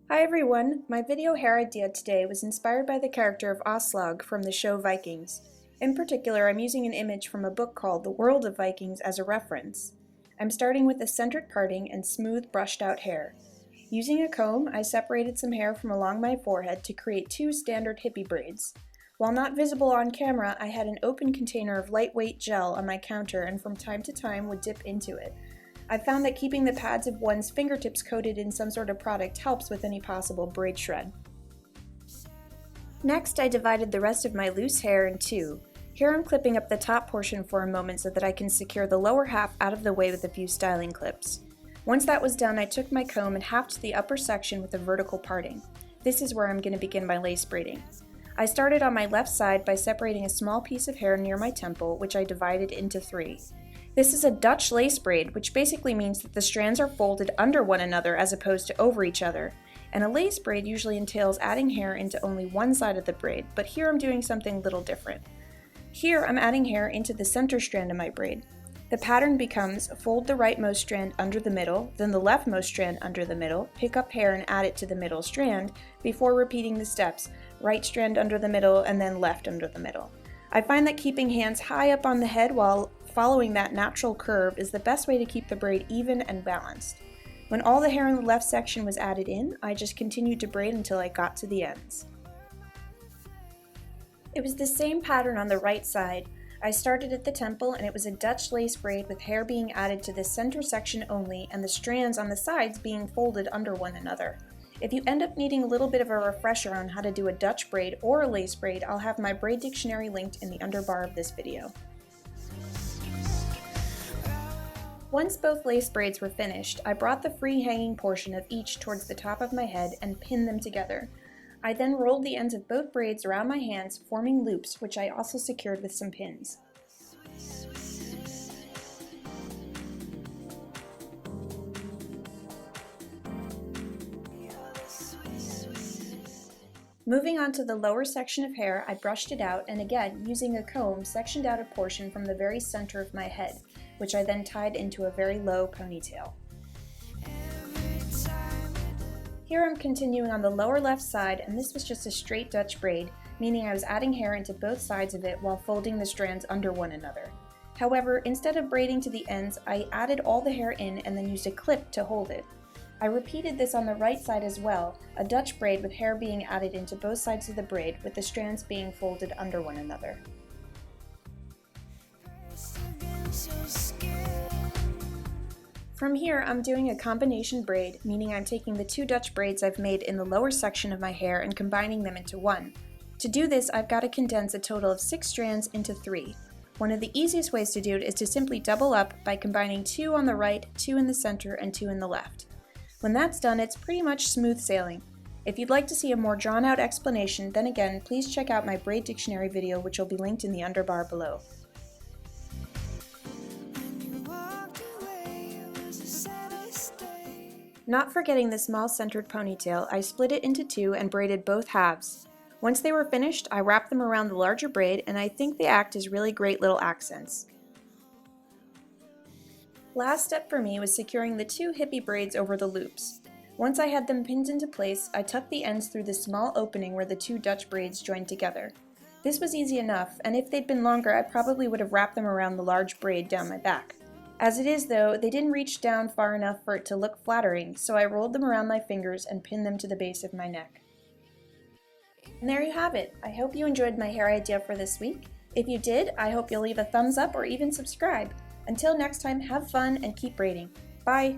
Hi everyone! My video hair idea today was inspired by the character of Aslaug from the show Vikings. In particular, I'm using an image from a book called The World of Vikings as a reference. I'm starting with a centered parting and smooth brushed out hair. Using a comb, I separated some hair from along my forehead to create two standard hippie braids. While not visible on camera, I had an open container of lightweight gel on my counter and from time to time would dip into it. I've found that keeping the pads of one's fingertips coated in some sort of product helps with any possible braid shred. Next, I divided the rest of my loose hair in two. Here I'm clipping up the top portion for a moment so that I can secure the lower half out of the way with a few styling clips. Once that was done, I took my comb and halved the upper section with a vertical parting. This is where I'm going to begin my lace braiding. I started on my left side by separating a small piece of hair near my temple, which I divided into three. This is a Dutch lace braid, which basically means that the strands are folded under one another as opposed to over each other. And a lace braid usually entails adding hair into only one side of the braid, but here I'm doing something a little different. Here I'm adding hair into the center strand of my braid. The pattern becomes fold the rightmost strand under the middle, then the leftmost strand under the middle, pick up hair and add it to the middle strand, before repeating the steps, right strand under the middle and then left under the middle. I find that keeping hands high up on the head while following that natural curve is the best way to keep the braid even and balanced. When all the hair in the left section was added in, I just continued to braid until I got to the ends. It was the same pattern on the right side. I started at the temple and it was a Dutch lace braid with hair being added to the center section only and the strands on the sides being folded under one another. If you end up needing a little bit of a refresher on how to do a Dutch braid or a lace braid, I'll have my braid dictionary linked in the underbar of this video. Once both lace braids were finished, I brought the free hanging portion of each towards the top of my head and pinned them together. I then rolled the ends of both braids around my hands, forming loops, which I also secured with some pins. Moving on to the lower section of hair, I brushed it out and again, using a comb, sectioned out a portion from the very center of my head, which I then tied into a very low ponytail. Here I'm continuing on the lower left side, and this was just a straight Dutch braid, meaning I was adding hair into both sides of it while folding the strands under one another. However, instead of braiding to the ends, I added all the hair in and then used a clip to hold it. I repeated this on the right side as well, a Dutch braid with hair being added into both sides of the braid with the strands being folded under one another. From here, I'm doing a combination braid, meaning I'm taking the two Dutch braids I've made in the lower section of my hair and combining them into one. To do this, I've got to condense a total of 6 strands into 3. One of the easiest ways to do it is to simply double up by combining 2 on the right, 2 in the center, and 2 in the left. When that's done, it's pretty much smooth sailing. If you'd like to see a more drawn-out explanation, then again, please check out my braid dictionary video, which will be linked in the underbar below. Not forgetting the small centered ponytail, I split it into 2 and braided both halves. Once they were finished, I wrapped them around the larger braid, and I think they act as really great little accents. Last step for me was securing the 2 hippie braids over the loops. Once I had them pinned into place, I tucked the ends through the small opening where the 2 Dutch braids joined together. This was easy enough, and if they'd been longer, I probably would have wrapped them around the large braid down my back. As it is though, they didn't reach down far enough for it to look flattering, so I rolled them around my fingers and pinned them to the base of my neck. And there you have it. I hope you enjoyed my hair idea for this week. If you did, I hope you'll leave a thumbs up or even subscribe. Until next time, have fun and keep braiding. Bye!